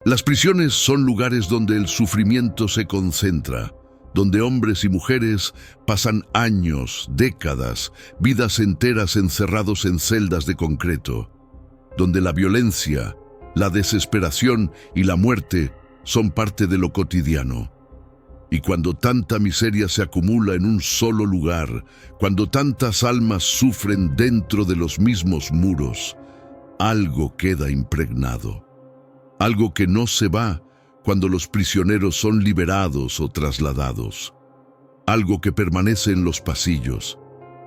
Las prisiones son lugares donde el sufrimiento se concentra, donde hombres y mujeres pasan años, décadas, vidas enteras encerrados en celdas de concreto, donde la violencia, la desesperación y la muerte son parte de lo cotidiano. Y cuando tanta miseria se acumula en un solo lugar, cuando tantas almas sufren dentro de los mismos muros, algo queda impregnado. Algo que no se va cuando los prisioneros son liberados o trasladados. Algo que permanece en los pasillos,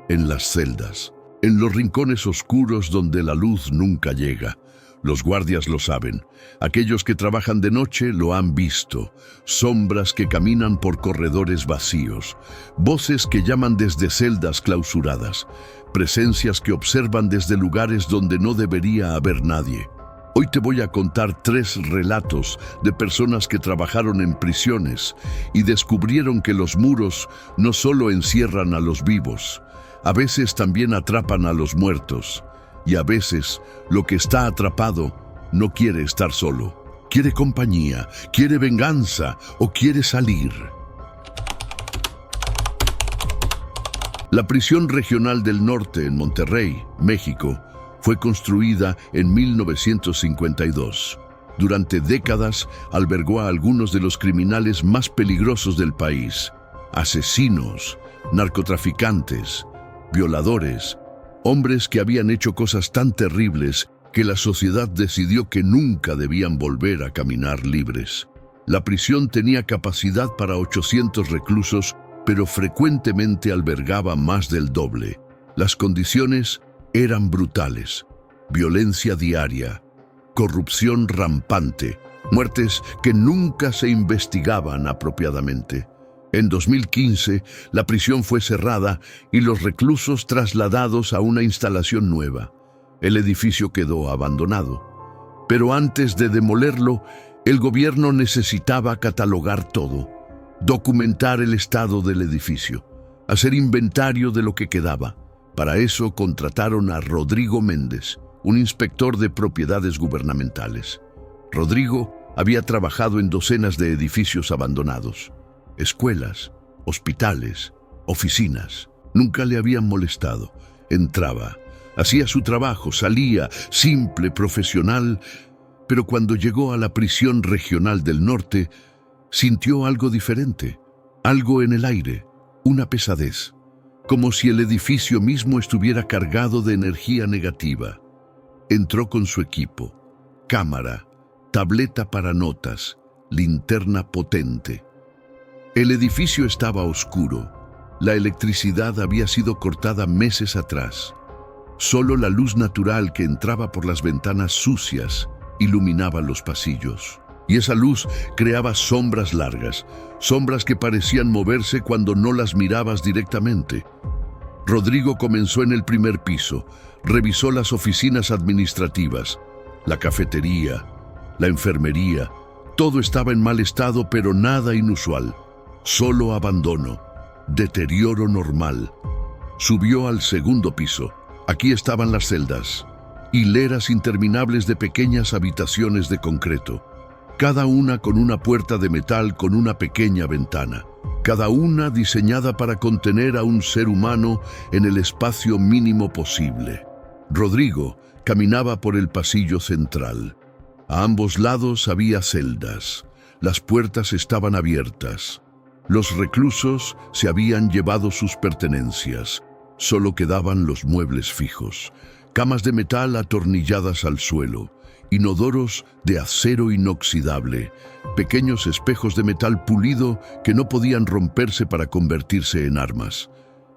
en las celdas, en los rincones oscuros donde la luz nunca llega. Los guardias lo saben. Aquellos que trabajan de noche lo han visto. Sombras que caminan por corredores vacíos. Voces que llaman desde celdas clausuradas. Presencias que observan desde lugares donde no debería haber nadie. Hoy te voy a contar 3 relatos de personas que trabajaron en prisiones y descubrieron que los muros no solo encierran a los vivos, a veces también atrapan a los muertos. Y a veces, lo que está atrapado no quiere estar solo. Quiere compañía, quiere venganza o quiere salir. La prisión regional del norte en Monterrey, México, fue construida en 1952. Durante décadas albergó a algunos de los criminales más peligrosos del país. Asesinos, narcotraficantes, violadores, hombres que habían hecho cosas tan terribles que la sociedad decidió que nunca debían volver a caminar libres. La prisión tenía capacidad para 800 reclusos, pero frecuentemente albergaba más del doble. Las condiciones eran brutales: violencia diaria, corrupción rampante, muertes que nunca se investigaban apropiadamente. En 2015, la prisión fue cerrada y los reclusos trasladados a una instalación nueva. El edificio quedó abandonado. Pero antes de demolerlo, el gobierno necesitaba catalogar todo, documentar el estado del edificio, hacer inventario de lo que quedaba. Para eso contrataron a Rodrigo Méndez, un inspector de propiedades gubernamentales. Rodrigo había trabajado en docenas de edificios abandonados. Escuelas, hospitales, oficinas. Nunca le habían molestado. Entraba, hacía su trabajo, salía, simple, profesional. Pero cuando llegó a la prisión regional del norte, sintió algo diferente, algo en el aire, una pesadez, como si el edificio mismo estuviera cargado de energía negativa. Entró con su equipo, cámara, tableta para notas, linterna potente. El edificio estaba oscuro. La electricidad había sido cortada meses atrás. Solo la luz natural que entraba por las ventanas sucias iluminaba los pasillos. Y esa luz creaba sombras largas, sombras que parecían moverse cuando no las mirabas directamente. Rodrigo comenzó en el primer piso, revisó las oficinas administrativas, la cafetería, la enfermería. Todo estaba en mal estado, pero nada inusual. Solo abandono, deterioro normal. Subió al segundo piso. Aquí estaban las celdas, hileras interminables de pequeñas habitaciones de concreto, cada una con una puerta de metal con una pequeña ventana, cada una diseñada para contener a un ser humano en el espacio mínimo posible. Rodrigo caminaba por el pasillo central. A ambos lados había celdas. Las puertas estaban abiertas. Los reclusos se habían llevado sus pertenencias. Solo quedaban los muebles fijos, camas de metal atornilladas al suelo, inodoros de acero inoxidable, pequeños espejos de metal pulido que no podían romperse para convertirse en armas.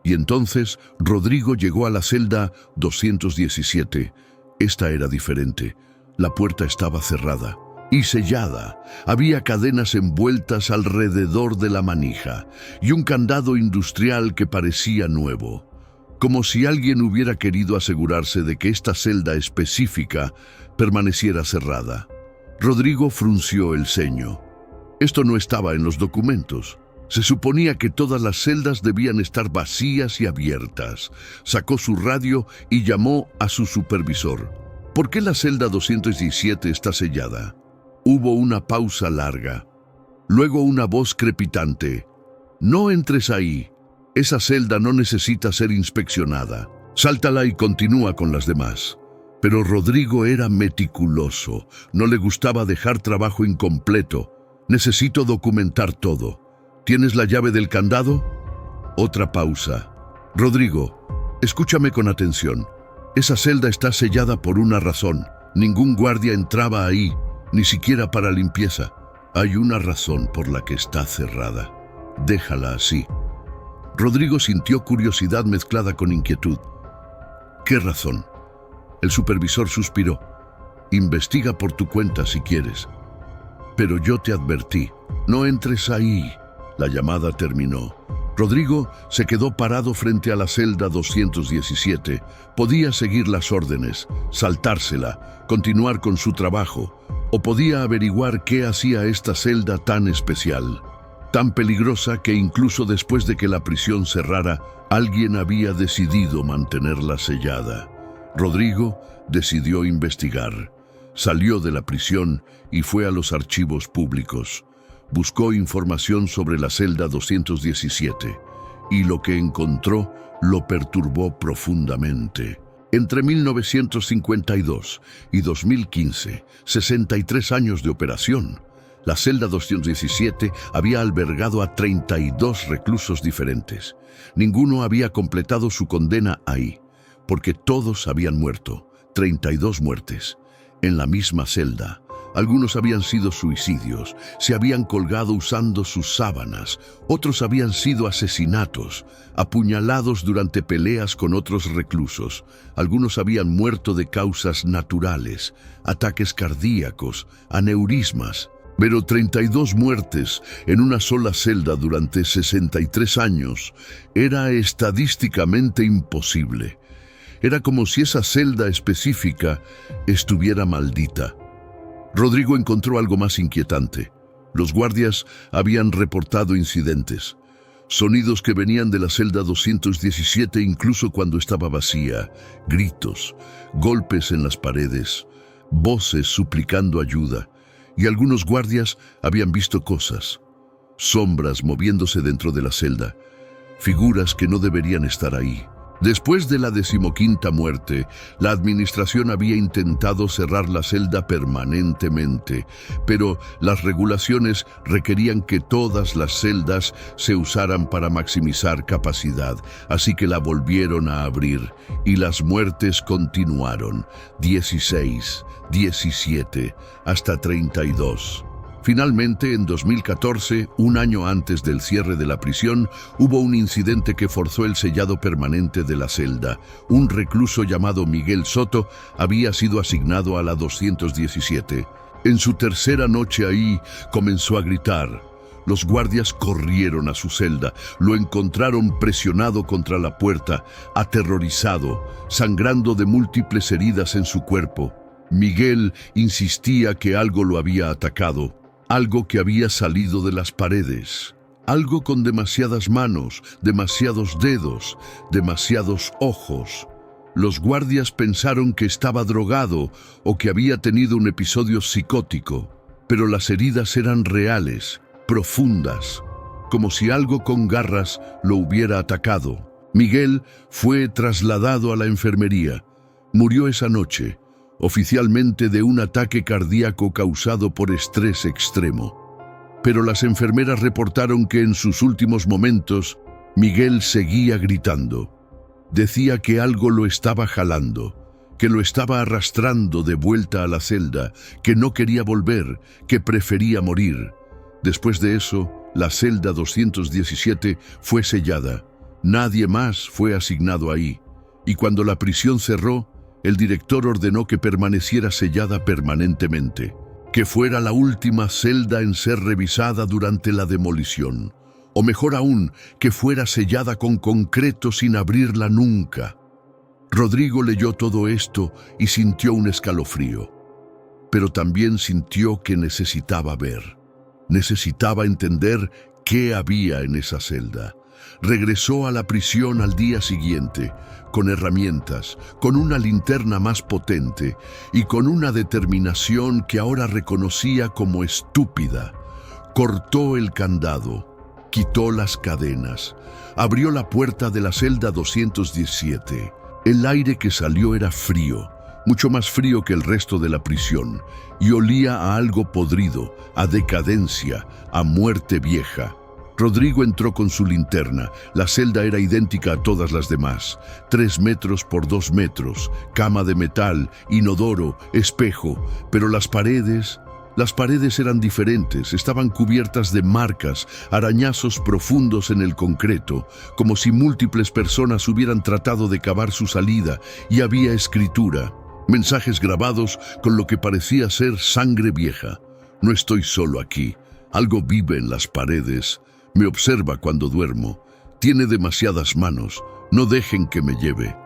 Y entonces Rodrigo llegó a la celda 217. Esta era diferente. La puerta estaba cerrada y sellada. Había cadenas envueltas alrededor de la manija y un candado industrial que parecía nuevo, como si alguien hubiera querido asegurarse de que esta celda específica permaneciera cerrada. Rodrigo frunció el ceño. Esto no estaba en los documentos. Se suponía que todas las celdas debían estar vacías y abiertas. Sacó su radio y llamó a su supervisor. ¿Por qué la celda 217 está sellada? Hubo una pausa larga. Luego una voz crepitante. «No entres ahí. Esa celda no necesita ser inspeccionada. Sáltala y continúa con las demás». Pero Rodrigo era meticuloso. No le gustaba dejar trabajo incompleto. «Necesito documentar todo. ¿Tienes la llave del candado?» Otra pausa. «Rodrigo, escúchame con atención. Esa celda está sellada por una razón. Ningún guardia entraba ahí, ni siquiera para limpieza. Hay una razón por la que está cerrada. Déjala así». Rodrigo sintió curiosidad mezclada con inquietud. «¿Qué razón?» El supervisor suspiró. «Investiga por tu cuenta si quieres. Pero yo te advertí, no entres ahí». La llamada terminó. Rodrigo se quedó parado frente a la celda 217. Podía seguir las órdenes, saltársela, continuar con su trabajo, o podía averiguar qué hacía esta celda tan especial, tan peligrosa que incluso después de que la prisión cerrara, alguien había decidido mantenerla sellada. Rodrigo decidió investigar. Salió de la prisión y fue a los archivos públicos. Buscó información sobre la celda 217 y lo que encontró lo perturbó profundamente. Entre 1952 y 2015, 63 años de operación, la celda 217 había albergado a 32 reclusos diferentes. Ninguno había completado su condena ahí, porque todos habían muerto, 32 muertes, en la misma celda. Algunos habían sido suicidios, se habían colgado usando sus sábanas, otros habían sido asesinatos, apuñalados durante peleas con otros reclusos, algunos habían muerto de causas naturales, ataques cardíacos, aneurismas. Pero 32 muertes en una sola celda durante 63 años era estadísticamente imposible. Era como si esa celda específica estuviera maldita. Rodrigo encontró algo más inquietante. Los guardias habían reportado incidentes. Sonidos que venían de la celda 217 incluso cuando estaba vacía. Gritos, golpes en las paredes, voces suplicando ayuda. Y algunos guardias habían visto cosas. Sombras moviéndose dentro de la celda. Figuras que no deberían estar ahí. Después de la 15ª muerte, la administración había intentado cerrar la celda permanentemente, pero las regulaciones requerían que todas las celdas se usaran para maximizar capacidad, así que la volvieron a abrir, y las muertes continuaron, 16, 17, hasta 32. Finalmente, en 2014, un año antes del cierre de la prisión, hubo un incidente que forzó el sellado permanente de la celda. Un recluso llamado Miguel Soto había sido asignado a la 217. En su tercera noche ahí, comenzó a gritar. Los guardias corrieron a su celda, lo encontraron presionado contra la puerta, aterrorizado, sangrando de múltiples heridas en su cuerpo. Miguel insistía que algo lo había atacado. Algo que había salido de las paredes, algo con demasiadas manos, demasiados dedos, demasiados ojos. Los guardias pensaron que estaba drogado o que había tenido un episodio psicótico, pero las heridas eran reales, profundas, como si algo con garras lo hubiera atacado. Miguel fue trasladado a la enfermería. Murió esa noche, oficialmente de un ataque cardíaco causado por estrés extremo. Pero las enfermeras reportaron que en sus últimos momentos, Miguel seguía gritando. Decía que algo lo estaba jalando, que lo estaba arrastrando de vuelta a la celda, que no quería volver, que prefería morir. Después de eso, la celda 217 fue sellada. Nadie más fue asignado ahí. Y cuando la prisión cerró, el director ordenó que permaneciera sellada permanentemente, que fuera la última celda en ser revisada durante la demolición, o mejor aún, que fuera sellada con concreto sin abrirla nunca. Rodrigo leyó todo esto y sintió un escalofrío, pero también sintió que necesitaba ver. Necesitaba entender qué había en esa celda. Regresó a la prisión al día siguiente, con herramientas, con una linterna más potente y con una determinación que ahora reconocía como estúpida. Cortó el candado, quitó las cadenas, abrió la puerta de la celda 217. El aire que salió era frío, mucho más frío que el resto de la prisión, y olía a algo podrido, a decadencia, a muerte vieja. Rodrigo entró con su linterna. La celda era idéntica a todas las demás. 3 metros por 2 metros, cama de metal, inodoro, espejo, pero las paredes eran diferentes, estaban cubiertas de marcas, arañazos profundos en el concreto, como si múltiples personas hubieran tratado de cavar su salida, y había escritura, mensajes grabados con lo que parecía ser sangre vieja. No estoy solo aquí, algo vive en las paredes, me observa cuando duermo, tiene demasiadas manos, no dejen que me lleve.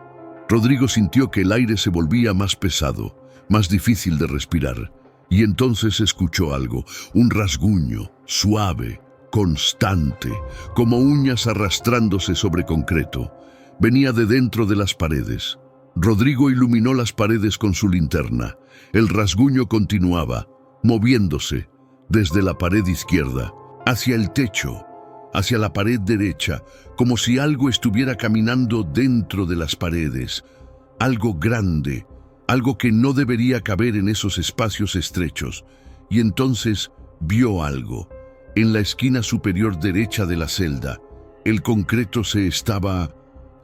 Rodrigo sintió que el aire se volvía más pesado, más difícil de respirar. Y entonces escuchó algo, un rasguño, suave, constante, como uñas arrastrándose sobre concreto. Venía de dentro de las paredes. Rodrigo iluminó las paredes con su linterna. El rasguño continuaba, moviéndose, desde la pared izquierda, hacia el techo, hacia la pared derecha, como si algo estuviera caminando dentro de las paredes. Algo grande, algo que no debería caber en esos espacios estrechos, y entonces vio algo. En la esquina superior derecha de la celda, el concreto se estaba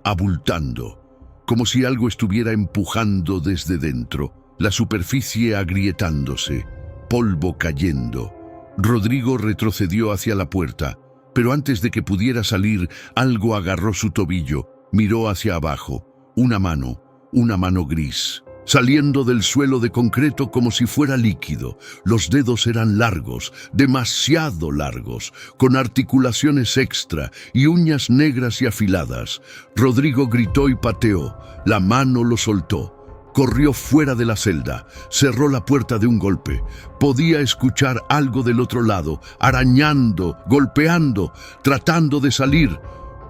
abultando, como si algo estuviera empujando desde dentro, la superficie agrietándose, polvo cayendo. Rodrigo retrocedió hacia la puerta, pero antes de que pudiera salir, algo agarró su tobillo, miró hacia abajo, una mano gris, saliendo del suelo de concreto como si fuera líquido. Los dedos eran largos, demasiado largos, con articulaciones extra y uñas negras y afiladas. Rodrigo gritó y pateó. La mano lo soltó. Corrió fuera de la celda, cerró la puerta de un golpe. Podía escuchar algo del otro lado, arañando, golpeando, tratando de salir.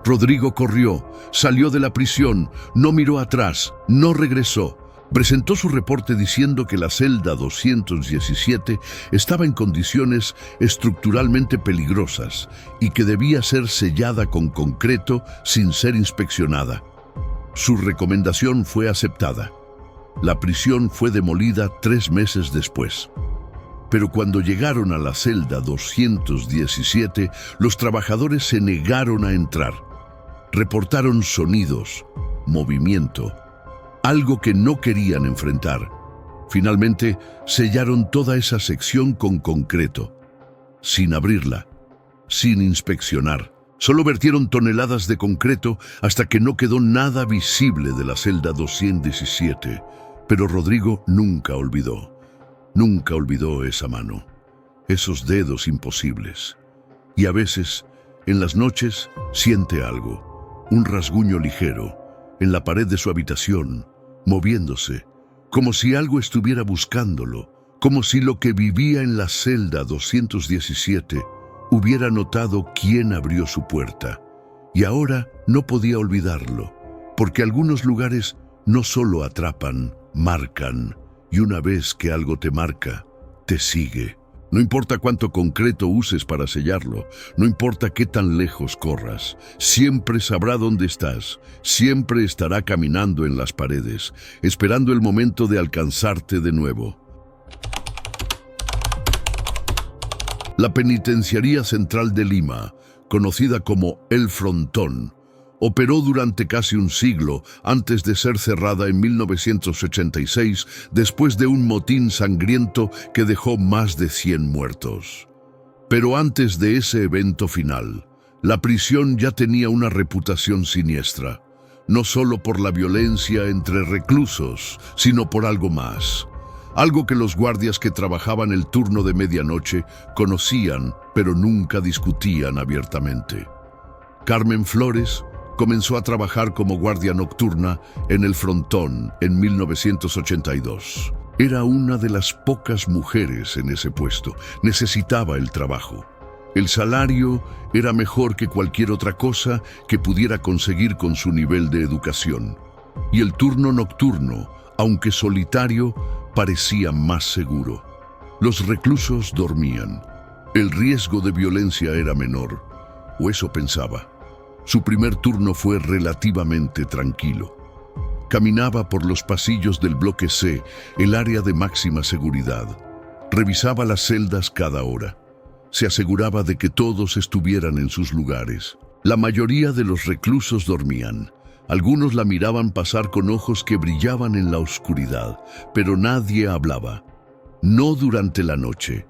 Rodrigo corrió, salió de la prisión, no miró atrás, no regresó. Presentó su reporte diciendo que la celda 217 estaba en condiciones estructuralmente peligrosas y que debía ser sellada con concreto sin ser inspeccionada. Su recomendación fue aceptada. La prisión fue demolida 3 meses después. Pero cuando llegaron a la celda 217, los trabajadores se negaron a entrar. Reportaron sonidos, movimiento, algo que no querían enfrentar. Finalmente, sellaron toda esa sección con concreto, sin abrirla, sin inspeccionar. Solo vertieron toneladas de concreto hasta que no quedó nada visible de la celda 217. Pero Rodrigo nunca olvidó esa mano, esos dedos imposibles. Y a veces, en las noches, siente algo, un rasguño ligero, en la pared de su habitación, moviéndose, como si algo estuviera buscándolo, como si lo que vivía en la celda 217 hubiera notado quién abrió su puerta. Y ahora no podía olvidarlo, porque algunos lugares no solo atrapan, marcan, y una vez que algo te marca, te sigue. No importa cuánto concreto uses para sellarlo, no importa qué tan lejos corras, siempre sabrá dónde estás, siempre estará caminando en las paredes, esperando el momento de alcanzarte de nuevo. La Penitenciaría Central de Lima, conocida como El Frontón, operó durante casi un siglo antes de ser cerrada en 1986 después de un motín sangriento que dejó más de 100 muertos. Pero antes de ese evento final, la prisión ya tenía una reputación siniestra, no solo por la violencia entre reclusos, sino por algo más. Algo que los guardias que trabajaban el turno de medianoche conocían, pero nunca discutían abiertamente. Carmen Flores comenzó a trabajar como guardia nocturna en El Frontón en 1982. Era una de las pocas mujeres en ese puesto. Necesitaba el trabajo. El salario era mejor que cualquier otra cosa que pudiera conseguir con su nivel de educación. Y el turno nocturno, aunque solitario, parecía más seguro. Los reclusos dormían. El riesgo de violencia era menor, o eso pensaba. Su primer turno fue relativamente tranquilo. Caminaba por los pasillos del bloque C, el área de máxima seguridad. Revisaba las celdas cada hora. Se aseguraba de que todos estuvieran en sus lugares. La mayoría de los reclusos dormían. Algunos la miraban pasar con ojos que brillaban en la oscuridad, pero nadie hablaba. No durante la noche,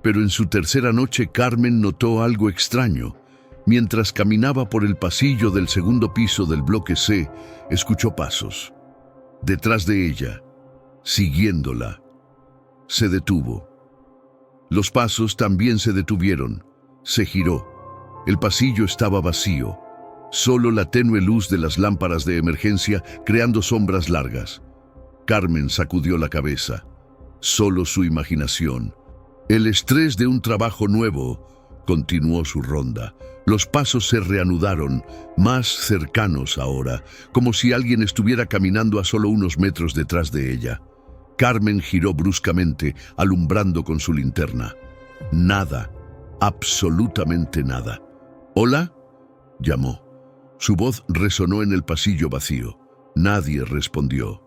pero en su tercera noche Carmen notó algo extraño. Mientras caminaba por el pasillo del segundo piso del bloque C, escuchó pasos. Detrás de ella, siguiéndola, se detuvo. Los pasos también se detuvieron. Se giró. El pasillo estaba vacío. Solo la tenue luz de las lámparas de emergencia creando sombras largas. Carmen sacudió la cabeza. Solo su imaginación. El estrés de un trabajo nuevo continuó su ronda. Los pasos se reanudaron, más cercanos ahora, como si alguien estuviera caminando a solo unos metros detrás de ella. Carmen giró bruscamente, alumbrando con su linterna. Nada, absolutamente nada. ¿Hola?, llamó. Su voz resonó en el pasillo vacío. Nadie respondió.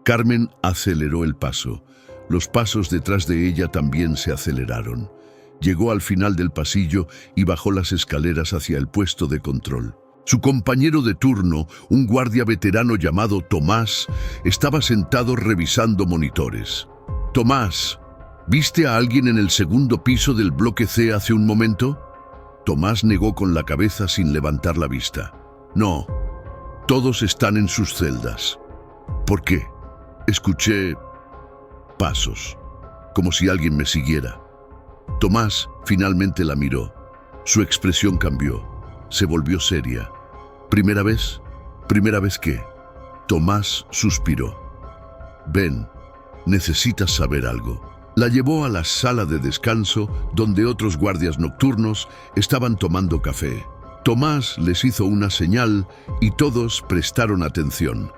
Carmen aceleró el paso. Los pasos detrás de ella también se aceleraron. Llegó al final del pasillo y bajó las escaleras hacia el puesto de control. Su compañero de turno, un guardia veterano llamado Tomás, estaba sentado revisando monitores. «Tomás, ¿viste a alguien en el segundo piso del bloque C hace un momento?» Tomás negó con la cabeza sin levantar la vista. «No, todos están en sus celdas». «¿Por qué?» Escuché pasos, como si alguien me siguiera. Tomás finalmente la miró. Su expresión cambió. Se volvió seria. ¿Primera vez? ¿Primera vez qué? Tomás suspiró. «Ven, necesitas saber algo». La llevó a la sala de descanso, donde otros guardias nocturnos estaban tomando café. Tomás les hizo una señal y todos prestaron atención.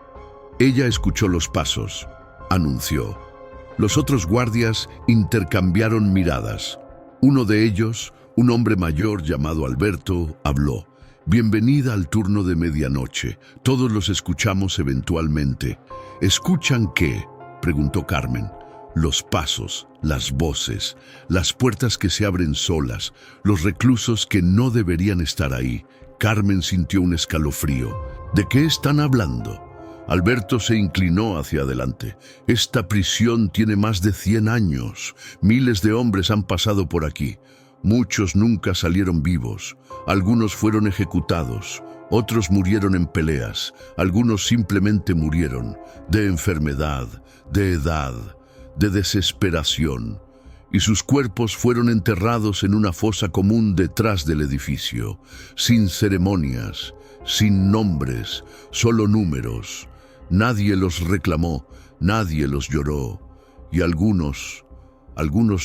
Ella escuchó los pasos. Anunció. Los otros guardias intercambiaron miradas. Uno de ellos, un hombre mayor llamado Alberto, habló. «Bienvenida al turno de medianoche. Todos los escuchamos eventualmente». «¿Escuchan qué?», preguntó Carmen. Los pasos, las voces, las puertas que se abren solas, los reclusos que no deberían estar ahí. Carmen sintió un escalofrío. ¿De qué están hablando? Alberto se inclinó hacia adelante. Esta prisión tiene más de 100 años. Miles de hombres han pasado por aquí. Muchos nunca salieron vivos. Algunos fueron ejecutados. Otros murieron en peleas. Algunos simplemente murieron. De enfermedad, de edad, de desesperación. Y sus cuerpos fueron enterrados en una fosa común detrás del edificio. Sin ceremonias, sin nombres, solo números. Nadie los reclamó, nadie los lloró. Y algunos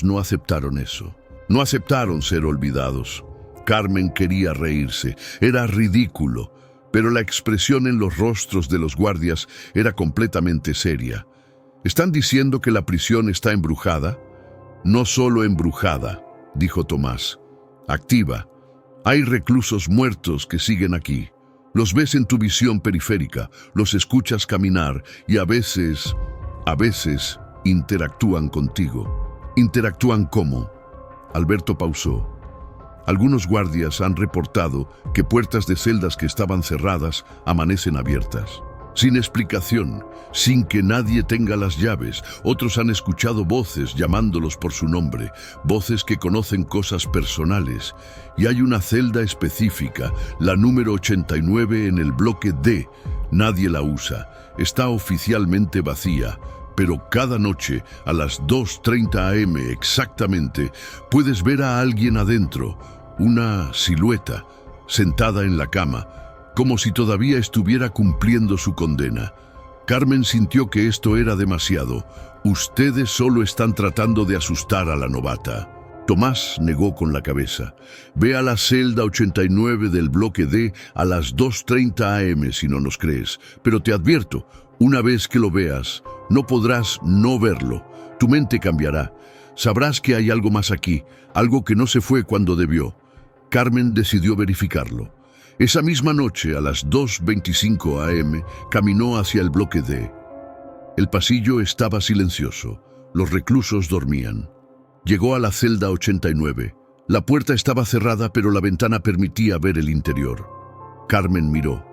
no aceptaron eso. No aceptaron ser olvidados. Carmen quería reírse. Era ridículo, pero la expresión en los rostros de los guardias era completamente seria. ¿Están diciendo que la prisión está embrujada? No solo embrujada, dijo Tomás. Activa. Hay reclusos muertos que siguen aquí. Los ves en tu visión periférica, los escuchas caminar y a veces interactúan contigo. ¿Interactúan cómo? Alberto pausó. Algunos guardias han reportado que puertas de celdas que estaban cerradas amanecen abiertas. Sin explicación, sin que nadie tenga las llaves. Otros han escuchado voces llamándolos por su nombre, voces que conocen cosas personales. Y hay una celda específica, la número 89 en el bloque D. Nadie la usa, está oficialmente vacía. Pero cada noche, a las 2:30 am exactamente, puedes ver a alguien adentro, una silueta, sentada en la cama, como si todavía estuviera cumpliendo su condena. Carmen sintió que esto era demasiado. Ustedes solo están tratando de asustar a la novata. Tomás negó con la cabeza. Ve a la celda 89 del bloque D a las 2:30 am si no nos crees. Pero te advierto, una vez que lo veas, no podrás no verlo. Tu mente cambiará. Sabrás que hay algo más aquí, algo que no se fue cuando debió. Carmen decidió verificarlo. Esa misma noche, a las 2:25 am, caminó hacia el bloque D. El pasillo estaba silencioso. Los reclusos dormían. Llegó a la celda 89. La puerta estaba cerrada, pero la ventana permitía ver el interior. Carmen miró.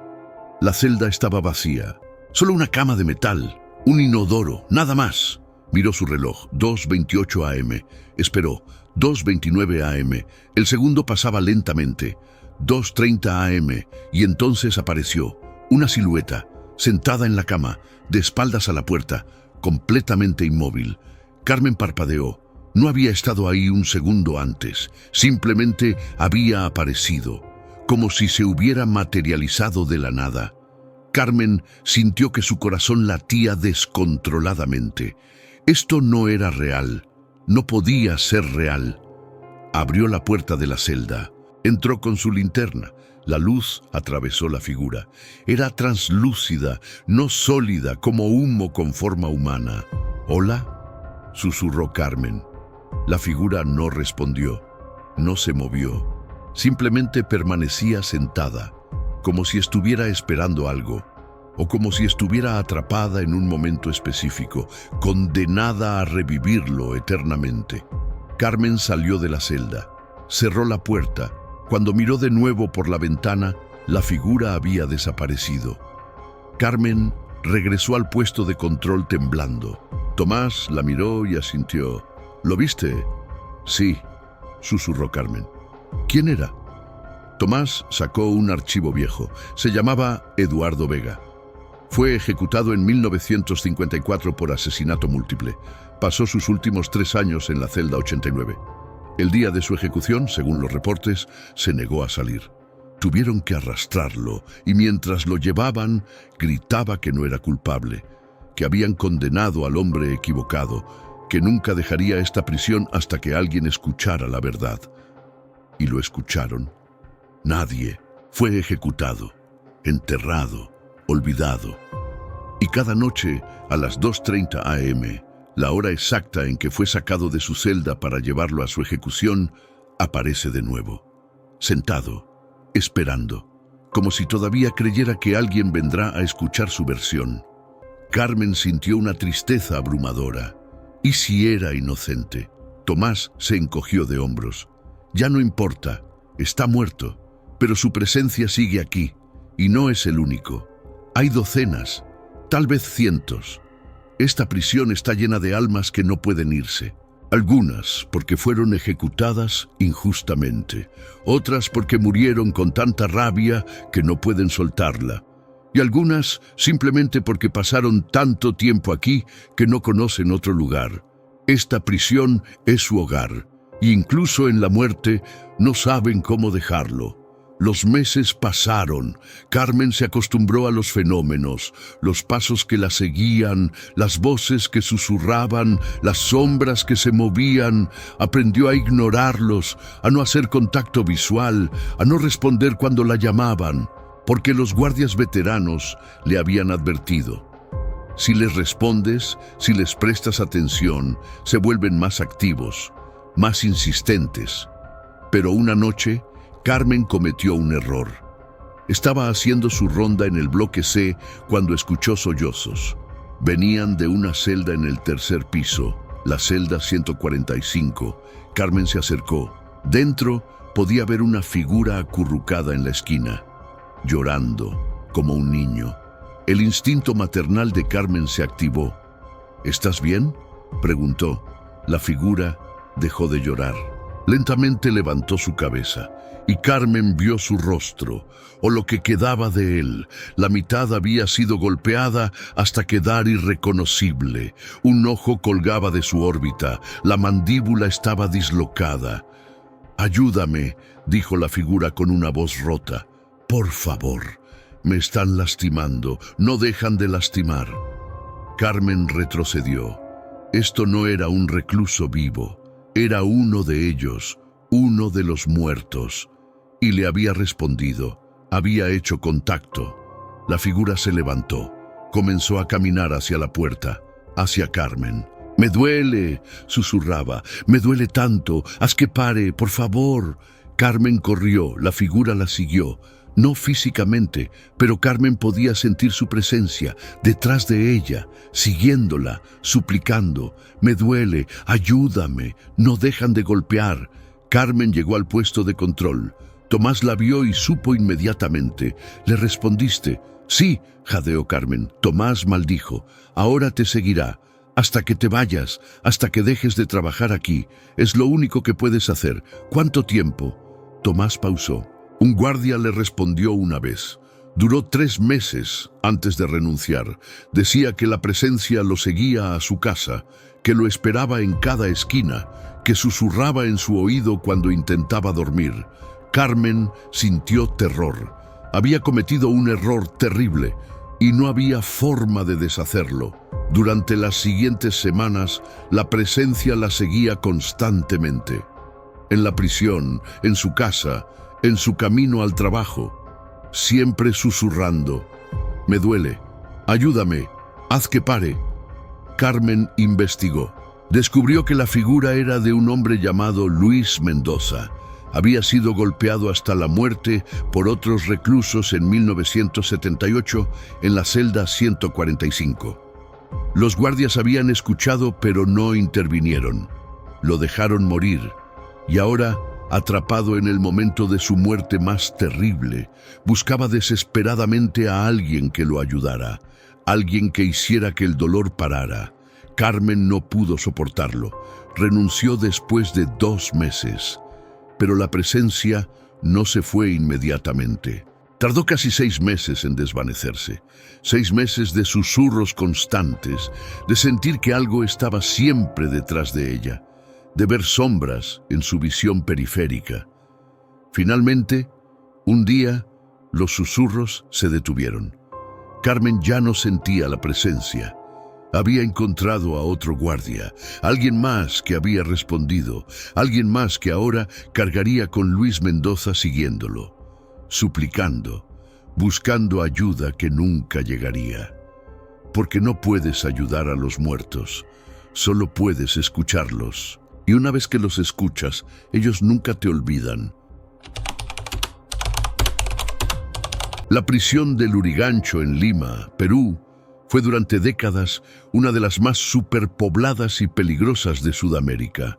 La celda estaba vacía. Solo una cama de metal, un inodoro, nada más. Miró su reloj, 2:28 am. Esperó, 2:29 am. El segundo pasaba lentamente, 2:30 am, y entonces apareció una silueta, sentada en la cama, de espaldas a la puerta, completamente inmóvil. Carmen parpadeó. No había estado ahí un segundo antes, simplemente había aparecido, como si se hubiera materializado de la nada. Carmen sintió que su corazón latía descontroladamente. Esto no era real, no podía ser real. Abrió la puerta de la celda, entró con su linterna. La luz atravesó la figura. Era translúcida, no sólida, como humo con forma humana. «¿Hola?», susurró Carmen. La figura no respondió, no se movió. Simplemente permanecía sentada, como si estuviera esperando algo, o como si estuviera atrapada en un momento específico, condenada a revivirlo eternamente. Carmen salió de la celda, cerró la puerta. Cuando miró de nuevo por la ventana, la figura había desaparecido. Carmen regresó al puesto de control temblando. Tomás la miró y asintió. «¿Lo viste?». «Sí», susurró Carmen. «¿Quién era?». Tomás sacó un archivo viejo. Se llamaba Eduardo Vega. Fue ejecutado en 1954 por asesinato múltiple. Pasó sus últimos 3 años en la celda 89. El día de su ejecución, según los reportes, se negó a salir. Tuvieron que arrastrarlo y mientras lo llevaban, gritaba que no era culpable, que habían condenado al hombre equivocado, que nunca dejaría esta prisión hasta que alguien escuchara la verdad. Y lo escucharon. Nadie. Fue ejecutado, enterrado, olvidado. Y cada noche, a las 2:30 am, la hora exacta en que fue sacado de su celda para llevarlo a su ejecución, aparece de nuevo, sentado, esperando, como si todavía creyera que alguien vendrá a escuchar su versión. Carmen sintió una tristeza abrumadora. ¿Y si era inocente? Tomás se encogió de hombros. Ya no importa, está muerto, pero su presencia sigue aquí, y no es el único. Hay docenas, tal vez cientos. Esta prisión está llena de almas que no pueden irse. Algunas porque fueron ejecutadas injustamente, otras porque murieron con tanta rabia que no pueden soltarla, y algunas simplemente porque pasaron tanto tiempo aquí que no conocen otro lugar. Esta prisión es su hogar, e incluso en la muerte no saben cómo dejarlo. Los meses pasaron. Carmen se acostumbró a los fenómenos, los pasos que la seguían, las voces que susurraban, las sombras que se movían. Aprendió a ignorarlos, a no hacer contacto visual, a no responder cuando la llamaban, porque los guardias veteranos le habían advertido. Si les respondes, si les prestas atención, se vuelven más activos, más insistentes. Pero una noche, Carmen cometió un error. Estaba haciendo su ronda en el bloque C cuando escuchó sollozos. Venían de una celda en el 3er piso, la celda 145. Carmen se acercó. Dentro podía ver una figura acurrucada en la esquina, llorando, como un niño. El instinto maternal de Carmen se activó. «¿Estás bien?», preguntó. La figura dejó de llorar. Lentamente levantó su cabeza y Carmen vio su rostro, o lo que quedaba de él. La mitad había sido golpeada hasta quedar irreconocible. Un ojo colgaba de su órbita, la mandíbula estaba dislocada. «Ayúdame», dijo la figura con una voz rota. «Por favor, me están lastimando, no dejan de lastimar». Carmen retrocedió. Esto no era un recluso vivo, Era uno de ellos, uno de los muertos. Y le había respondido, había hecho contacto. La figura se levantó, comenzó a caminar hacia la puerta, hacia Carmen. «Me duele», susurraba, «me duele tanto, haz que pare, por favor». Carmen corrió, la figura la siguió. No físicamente, pero Carmen podía sentir su presencia detrás de ella, siguiéndola, suplicando, «Me duele, ayúdame, no dejan de golpear». Carmen llegó al puesto de control. Tomás la vio y supo inmediatamente. «¿Le respondiste?» «Sí», jadeó Carmen. Tomás maldijo, «ahora te seguirá, hasta que te vayas, hasta que dejes de trabajar aquí. Es lo único que puedes hacer. ¿Cuánto tiempo?» Tomás pausó. Un guardia le respondió una vez. Duró 3 meses antes de renunciar. Decía que la presencia lo seguía a su casa, que lo esperaba en cada esquina, que susurraba en su oído cuando intentaba dormir. Carmen sintió terror. Había cometido un error terrible y no había forma de deshacerlo. Durante las siguientes semanas, la presencia la seguía constantemente. En la prisión, en su casa, en su camino al trabajo, siempre susurrando, «Me duele, ayúdame, haz que pare». Carmen investigó. Descubrió que la figura era de un hombre llamado Luis Mendoza. Había sido golpeado hasta la muerte por otros reclusos en 1978 en la celda 145. Los guardias habían escuchado, pero no intervinieron. Lo dejaron morir, y ahora, atrapado en el momento de su muerte más terrible, buscaba desesperadamente a alguien que lo ayudara, alguien que hiciera que el dolor parara. Carmen no pudo soportarlo. Renunció después de 2 meses. Pero la presencia no se fue inmediatamente. Tardó casi 6 meses en desvanecerse. 6 meses de susurros constantes, de sentir que algo estaba siempre detrás de ella, de ver sombras en su visión periférica. Finalmente, un día, los susurros se detuvieron. Carmen ya no sentía la presencia. Había encontrado a otro guardia, alguien más que había respondido, alguien más que ahora cargaría con Luis Mendoza siguiéndolo, suplicando, buscando ayuda que nunca llegaría. Porque no puedes ayudar a los muertos, solo puedes escucharlos. Y una vez que los escuchas, ellos nunca te olvidan. La prisión de Lurigancho en Lima, Perú, fue durante décadas una de las más superpobladas y peligrosas de Sudamérica.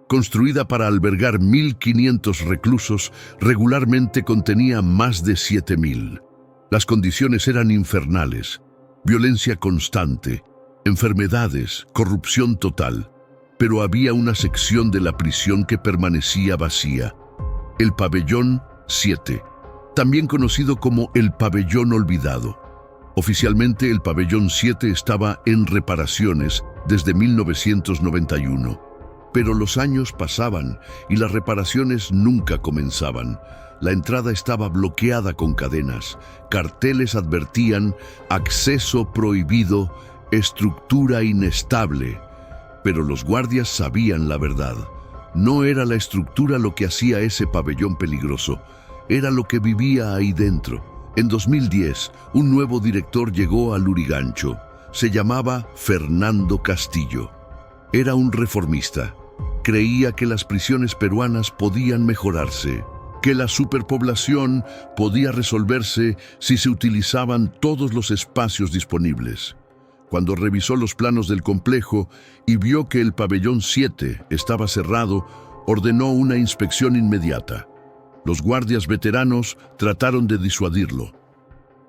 Construida para albergar 1.500 reclusos, regularmente contenía más de 7.000. Las condiciones eran infernales: violencia constante, enfermedades, corrupción total. Pero había una sección de la prisión que permanecía vacía: el Pabellón 7, también conocido como el Pabellón Olvidado. Oficialmente, el Pabellón 7 estaba en reparaciones desde 1991. Pero los años pasaban y las reparaciones nunca comenzaban. La entrada estaba bloqueada con cadenas. Carteles advertían: acceso prohibido, estructura inestable. Pero los guardias sabían la verdad. No era la estructura lo que hacía ese pabellón peligroso, era lo que vivía ahí dentro. En 2010, un nuevo director llegó a Lurigancho. Se llamaba Fernando Castillo. Era un reformista. Creía que las prisiones peruanas podían mejorarse, que la superpoblación podía resolverse si se utilizaban todos los espacios disponibles. Cuando revisó los planos del complejo y vio que el Pabellón 7 estaba cerrado, ordenó una inspección inmediata. Los guardias veteranos trataron de disuadirlo.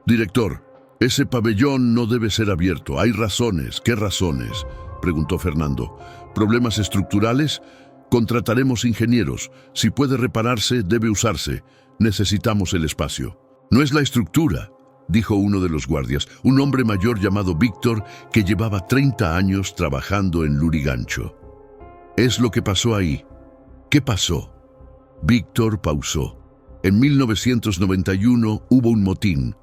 «Director, ese pabellón no debe ser abierto. Hay razones». «¿Qué razones?», preguntó Fernando. «¿Problemas estructurales? Contrataremos ingenieros. Si puede repararse, debe usarse. Necesitamos el espacio». «No es la estructura», dijo uno de los guardias, un hombre mayor llamado Víctor que llevaba 30 años trabajando en Lurigancho. «Es lo que pasó ahí». «¿Qué pasó?». Víctor pausó. En 1991 hubo un motín.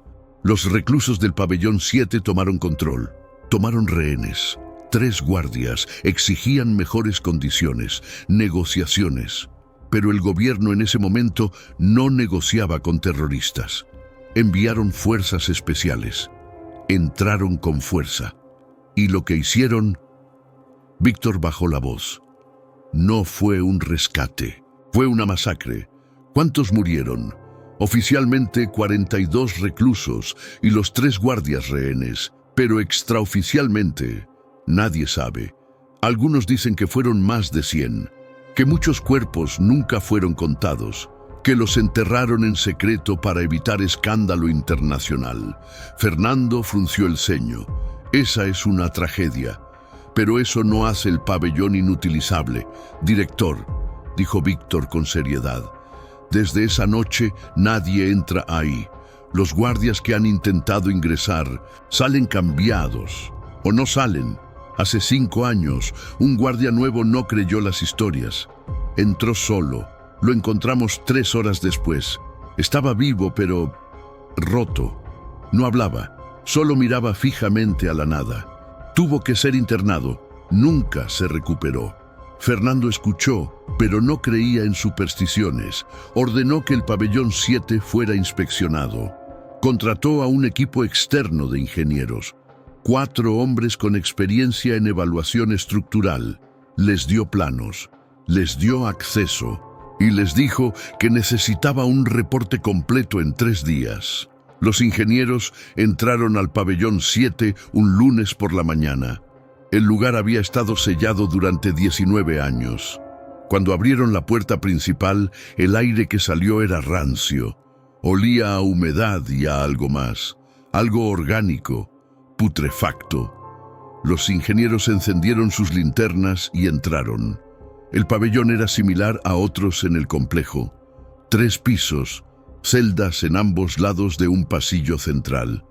Los reclusos del Pabellón 7 tomaron control. Tomaron rehenes. 3 guardias exigían mejores condiciones, negociaciones. Pero el gobierno en ese momento no negociaba con terroristas. Enviaron fuerzas especiales. Entraron con fuerza. Y lo que hicieron... Víctor bajó la voz. No fue un rescate, fue una masacre. ¿Cuántos murieron? Oficialmente 42 reclusos y los 3 guardias rehenes, pero extraoficialmente nadie sabe. Algunos dicen que fueron más de 100, que muchos cuerpos nunca fueron contados, que los enterraron en secreto para evitar escándalo internacional. Fernando frunció el ceño. Esa es una tragedia. Pero eso no hace el pabellón inutilizable. Director, dijo Víctor con seriedad, desde esa noche nadie entra ahí. Los guardias que han intentado ingresar salen cambiados o no salen. Hace 5 años, un guardia nuevo no creyó las historias. Entró solo. Lo encontramos 3 horas después. Estaba vivo, pero roto. No hablaba, solo miraba fijamente a la nada. Tuvo que ser internado. Nunca se recuperó. Fernando escuchó, pero no creía en supersticiones. Ordenó que el pabellón 7 fuera inspeccionado. Contrató a un equipo externo de ingenieros. 4 hombres con experiencia en evaluación estructural. Les dio planos, les dio acceso y les dijo que necesitaba un reporte completo en 3 días. Los ingenieros entraron al pabellón 7 un lunes por la mañana. El lugar había estado sellado durante 19 años. Cuando abrieron la puerta principal, el aire que salió era rancio. Olía a humedad y a algo más, algo orgánico, putrefacto. Los ingenieros encendieron sus linternas y entraron. El pabellón era similar a otros en el complejo. 3 pisos, celdas en ambos lados de un pasillo central.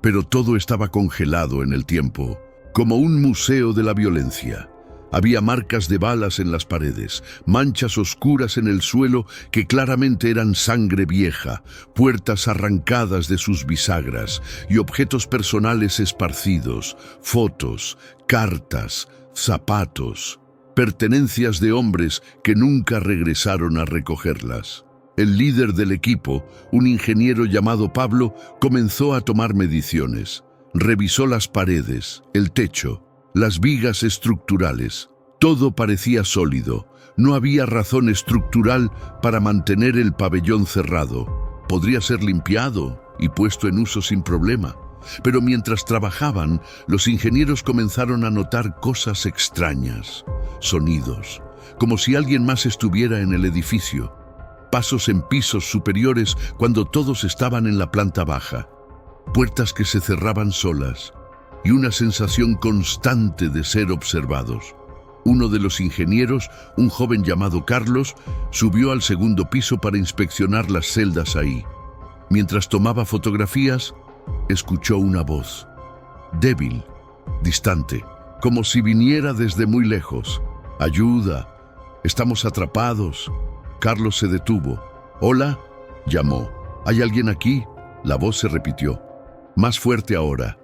Pero todo estaba congelado en el tiempo, como un museo de la violencia. Había marcas de balas en las paredes, manchas oscuras en el suelo que claramente eran sangre vieja, puertas arrancadas de sus bisagras y objetos personales esparcidos, fotos, cartas, zapatos, pertenencias de hombres que nunca regresaron a recogerlas. El líder del equipo, un ingeniero llamado Pablo, comenzó a tomar mediciones. Revisó las paredes, el techo, las vigas estructurales. Todo parecía sólido. No había razón estructural para mantener el pabellón cerrado. Podría ser limpiado y puesto en uso sin problema. Pero mientras trabajaban, los ingenieros comenzaron a notar cosas extrañas. Sonidos, como si alguien más estuviera en el edificio. Pasos en pisos superiores cuando todos estaban en la planta baja. Puertas que se cerraban solas y una sensación constante de ser observados. Uno de los ingenieros, un joven llamado Carlos, subió al 2º piso para inspeccionar las celdas ahí. Mientras tomaba fotografías, escuchó una voz, débil, distante, como si viniera desde muy lejos. «Ayuda, estamos atrapados». Carlos se detuvo. «Hola», llamó. «¿Hay alguien aquí?». La voz se repitió. Más fuerte ahora.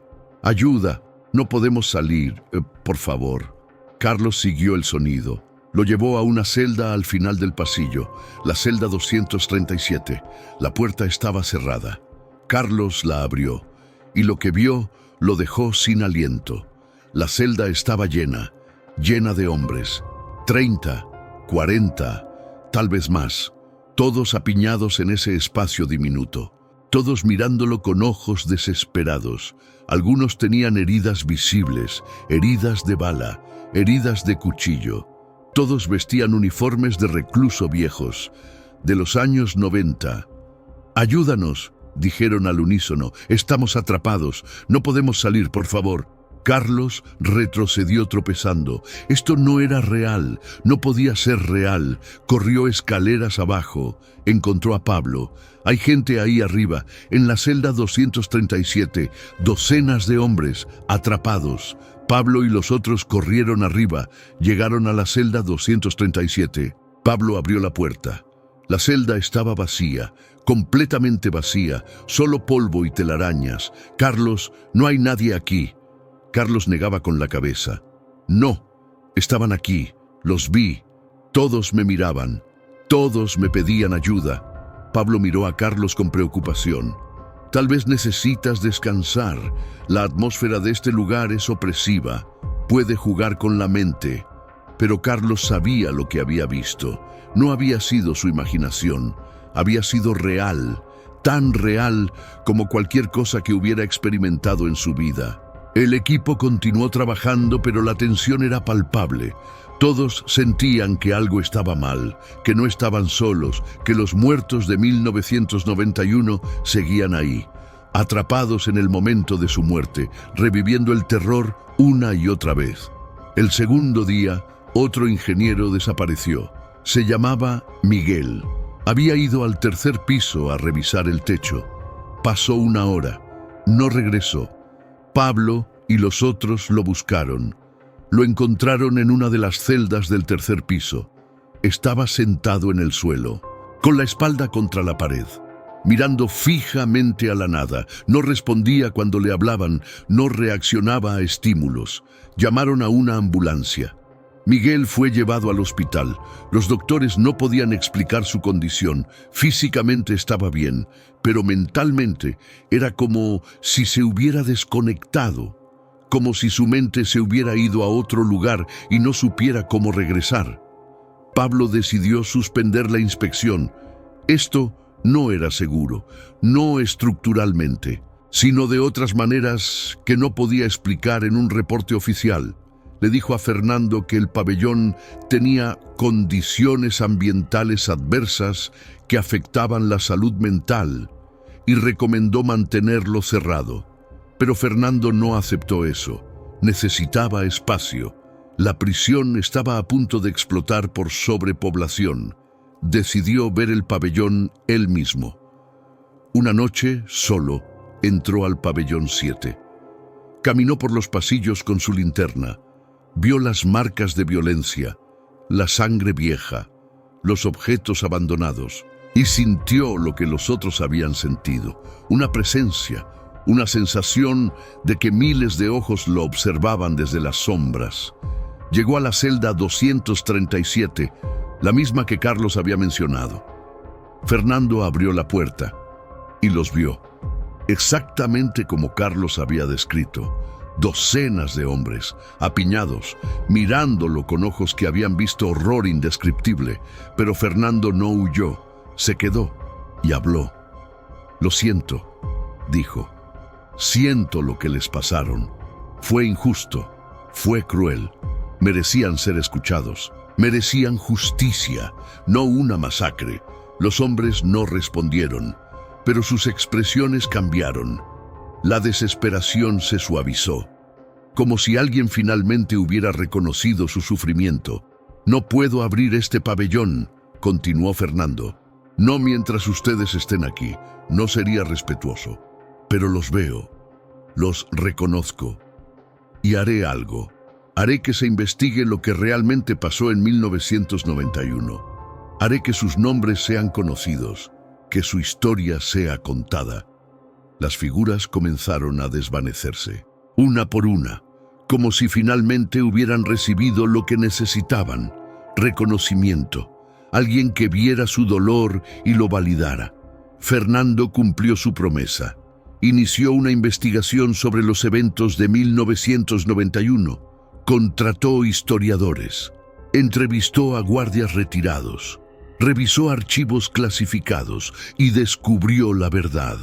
«Ayuda, no podemos salir, por favor». Carlos siguió el sonido. Lo llevó a una celda al final del pasillo, la celda 237. La puerta estaba cerrada. Carlos la abrió, y lo que vio lo dejó sin aliento. La celda estaba llena de hombres. 30, 40, tal vez más. Todos apiñados en ese espacio diminuto. Todos mirándolo con ojos desesperados. Algunos tenían heridas visibles, heridas de bala, heridas de cuchillo. Todos vestían uniformes de recluso viejos, de los años 90. «Ayúdanos», dijeron al unísono. «Estamos atrapados. No podemos salir, por favor». Carlos retrocedió tropezando. Esto no era real, no podía ser real. Corrió escaleras abajo. Encontró a Pablo. «Hay gente ahí arriba, en la celda 237, docenas de hombres, atrapados». Pablo y los otros corrieron arriba, llegaron a la celda 237. Pablo abrió la puerta. La celda estaba vacía, completamente vacía, solo polvo y telarañas. «Carlos, no hay nadie aquí». Carlos negaba con la cabeza. No, estaban aquí, los vi, todos me miraban, todos me pedían ayuda. Pablo miró a Carlos con preocupación. Tal vez necesitas descansar. La atmósfera de este lugar es opresiva. Puede jugar con la mente. Pero Carlos sabía lo que había visto. No había sido su imaginación. Había sido real. Tan real como cualquier cosa que hubiera experimentado en su vida. El equipo continuó trabajando, pero la tensión era palpable. Todos sentían que algo estaba mal, que no estaban solos, que los muertos de 1991 seguían ahí, atrapados en el momento de su muerte, reviviendo el terror una y otra vez. El segundo día, otro ingeniero desapareció. Se llamaba Miguel. Había ido al tercer piso a revisar el techo. Pasó una hora. No regresó. Pablo y los otros lo buscaron. Lo encontraron en una de las celdas del tercer piso. Estaba sentado en el suelo, con la espalda contra la pared, mirando fijamente a la nada. No respondía cuando le hablaban, no reaccionaba a estímulos. Llamaron a una ambulancia. Miguel fue llevado al hospital. Los doctores no podían explicar su condición. Físicamente estaba bien, pero mentalmente era como si se hubiera desconectado, como si su mente se hubiera ido a otro lugar y no supiera cómo regresar. Pablo decidió suspender la inspección. Esto no era seguro, no estructuralmente, sino de otras maneras que no podía explicar en un reporte oficial. Le dijo a Fernando que el pabellón tenía condiciones ambientales adversas que afectaban la salud mental y recomendó mantenerlo cerrado. Pero Fernando no aceptó eso. Necesitaba espacio. La prisión estaba a punto de explotar por sobrepoblación. Decidió ver el pabellón él mismo. Una noche, solo, entró al pabellón 7. Caminó por los pasillos con su linterna. Vio las marcas de violencia, la sangre vieja, los objetos abandonados, y sintió lo que los otros habían sentido, una presencia, una sensación de que miles de ojos lo observaban desde las sombras. Llegó a la celda 237, la misma que Carlos había mencionado. Fernando abrió la puerta y los vio, exactamente como Carlos había descrito. Docenas de hombres, apiñados, mirándolo con ojos que habían visto horror indescriptible. Pero Fernando no huyó, se quedó y habló. «Lo siento», dijo. «Siento lo que les pasaron. Fue injusto, fue cruel. Merecían ser escuchados, merecían justicia, no una masacre». Los hombres no respondieron, pero sus expresiones cambiaron. La desesperación se suavizó, como si alguien finalmente hubiera reconocido su sufrimiento. «No puedo abrir este pabellón», continuó Fernando. «No mientras ustedes estén aquí, no sería respetuoso. Pero los veo, los reconozco. Y haré algo. Haré que se investigue lo que realmente pasó en 1991. Haré que sus nombres sean conocidos, que su historia sea contada». Las figuras comenzaron a desvanecerse, una por una, como si finalmente hubieran recibido lo que necesitaban: reconocimiento, alguien que viera su dolor y lo validara. Fernando cumplió su promesa. Inició una investigación sobre los eventos de 1991. Contrató historiadores, entrevistó a guardias retirados, revisó archivos clasificados y descubrió la verdad.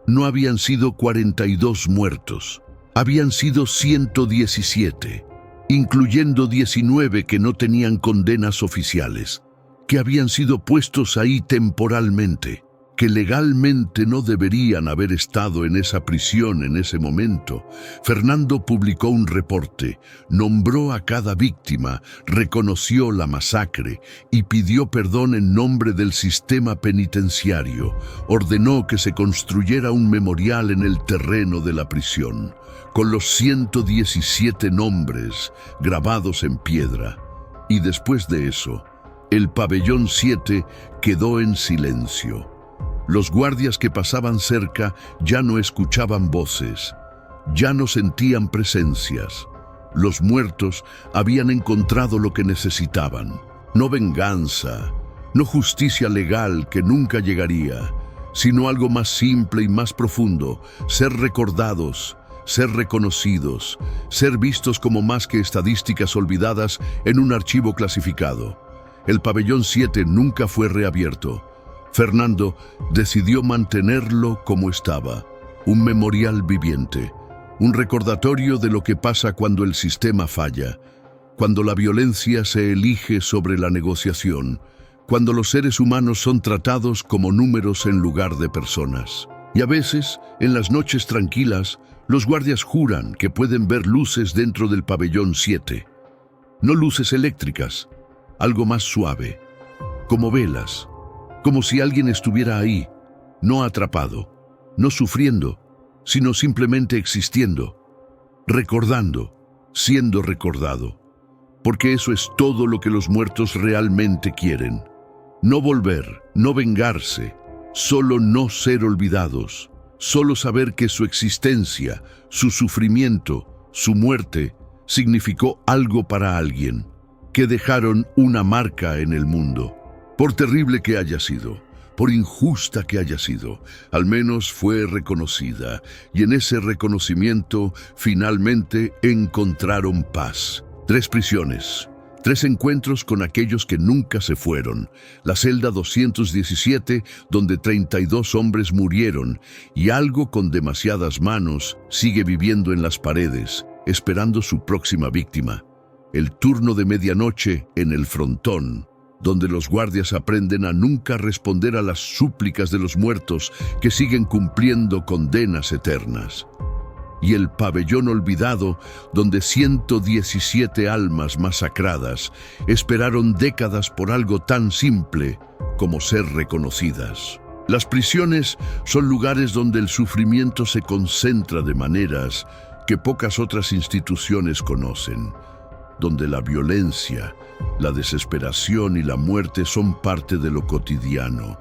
No habían sido 42 muertos, habían sido 117, incluyendo 19 que no tenían condenas oficiales, que habían sido puestos ahí temporalmente, que legalmente no deberían haber estado en esa prisión en ese momento. Fernando publicó un reporte, nombró a cada víctima, reconoció la masacre y pidió perdón en nombre del sistema penitenciario. Ordenó que se construyera un memorial en el terreno de la prisión, con los 117 nombres grabados en piedra. Y después de eso, el pabellón 7 quedó en silencio. Los guardias que pasaban cerca ya no escuchaban voces, ya no sentían presencias. Los muertos habían encontrado lo que necesitaban. No venganza, no justicia legal que nunca llegaría, sino algo más simple y más profundo: ser recordados, ser reconocidos, ser vistos como más que estadísticas olvidadas en un archivo clasificado. El pabellón 7 nunca fue reabierto. Fernando decidió mantenerlo como estaba, un memorial viviente, un recordatorio de lo que pasa cuando el sistema falla, cuando la violencia se elige sobre la negociación, cuando los seres humanos son tratados como números en lugar de personas. Y a veces, en las noches tranquilas, los guardias juran que pueden ver luces dentro del pabellón 7. No luces eléctricas, algo más suave, como velas, como si alguien estuviera ahí, no atrapado, no sufriendo, sino simplemente existiendo, recordando, siendo recordado. Porque eso es todo lo que los muertos realmente quieren. No volver, no vengarse, solo no ser olvidados, solo saber que su existencia, su sufrimiento, su muerte, significó algo para alguien, que dejaron una marca en el mundo. Por terrible que haya sido, por injusta que haya sido, al menos fue reconocida, y en ese reconocimiento finalmente encontraron paz. 3 prisiones, 3 encuentros con aquellos que nunca se fueron, la celda 217, donde 32 hombres murieron, y algo con demasiadas manos sigue viviendo en las paredes, esperando su próxima víctima. El turno de medianoche en el frontón, donde los guardias aprenden a nunca responder a las súplicas de los muertos que siguen cumpliendo condenas eternas. Y el pabellón olvidado, donde 117 almas masacradas esperaron décadas por algo tan simple como ser reconocidas. Las prisiones son lugares donde el sufrimiento se concentra de maneras que pocas otras instituciones conocen, donde la violencia, la desesperación y la muerte son parte de lo cotidiano.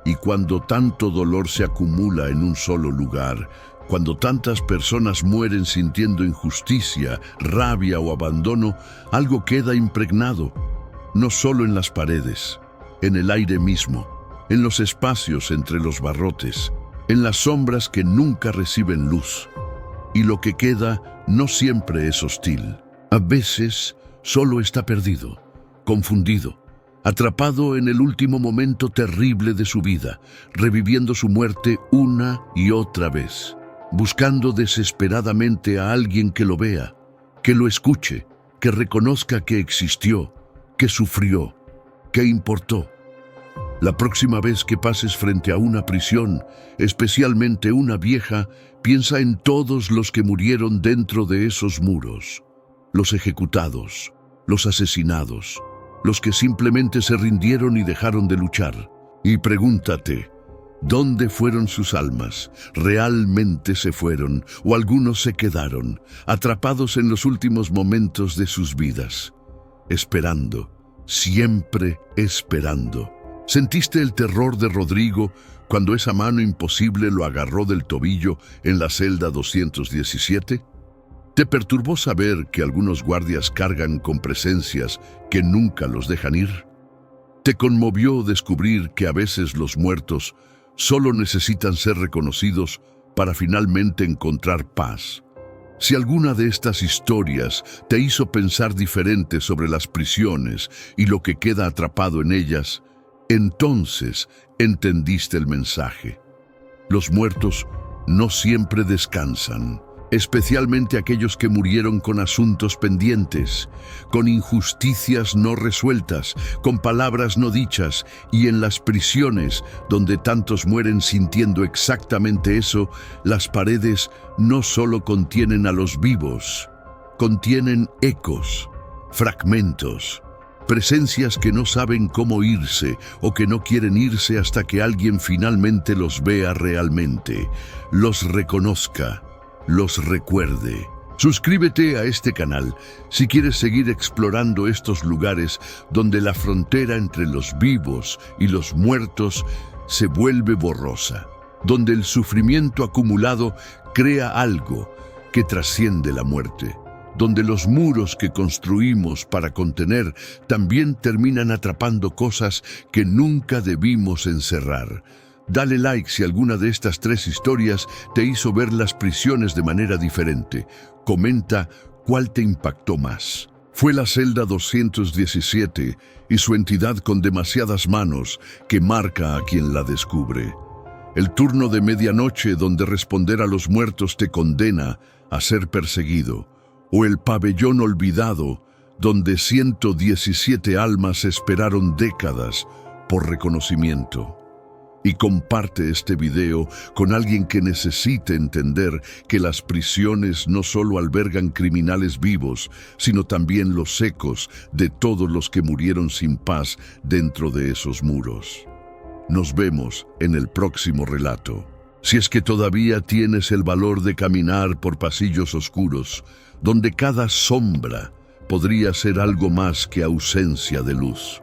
Y cuando tanto dolor se acumula en un solo lugar, cuando tantas personas mueren sintiendo injusticia, rabia o abandono, algo queda impregnado, no solo en las paredes, en el aire mismo, en los espacios entre los barrotes, en las sombras que nunca reciben luz. Y lo que queda no siempre es hostil. A veces solo está perdido, confundido, atrapado en el último momento terrible de su vida, reviviendo su muerte una y otra vez, buscando desesperadamente a alguien que lo vea, que lo escuche, que reconozca que existió, que sufrió, que importó. La próxima vez que pases frente a una prisión, especialmente una vieja, piensa en todos los que murieron dentro de esos muros, los ejecutados, los asesinados, los que simplemente se rindieron y dejaron de luchar. Y pregúntate, ¿dónde fueron sus almas? ¿Realmente se fueron o algunos se quedaron, atrapados en los últimos momentos de sus vidas? Esperando, siempre esperando. ¿Sentiste el terror de Rodrigo cuando esa mano imposible lo agarró del tobillo en la celda 217? ¿Te perturbó saber que algunos guardias cargan con presencias que nunca los dejan ir? ¿Te conmovió descubrir que a veces los muertos solo necesitan ser reconocidos para finalmente encontrar paz? Si alguna de estas historias te hizo pensar diferente sobre las prisiones y lo que queda atrapado en ellas, entonces entendiste el mensaje. Los muertos no siempre descansan, especialmente aquellos que murieron con asuntos pendientes, con injusticias no resueltas, con palabras no dichas, y en las prisiones, donde tantos mueren sintiendo exactamente eso, las paredes no solo contienen a los vivos, contienen ecos, fragmentos, presencias que no saben cómo irse o que no quieren irse hasta que alguien finalmente los vea realmente, los reconozca, los recuerde. Suscríbete a este canal si quieres seguir explorando estos lugares donde la frontera entre los vivos y los muertos se vuelve borrosa, donde el sufrimiento acumulado crea algo que trasciende la muerte, donde los muros que construimos para contener también terminan atrapando cosas que nunca debimos encerrar. Dale like si alguna de estas 3 historias te hizo ver las prisiones de manera diferente. Comenta cuál te impactó más. Fue la celda 217 y su entidad con demasiadas manos que marca a quien la descubre. El turno de medianoche donde responder a los muertos te condena a ser perseguido. O el pabellón olvidado donde 117 almas esperaron décadas por reconocimiento. Y comparte este video con alguien que necesite entender que las prisiones no solo albergan criminales vivos, sino también los ecos de todos los que murieron sin paz dentro de esos muros. Nos vemos en el próximo relato. Si es que todavía tienes el valor de caminar por pasillos oscuros, donde cada sombra podría ser algo más que ausencia de luz.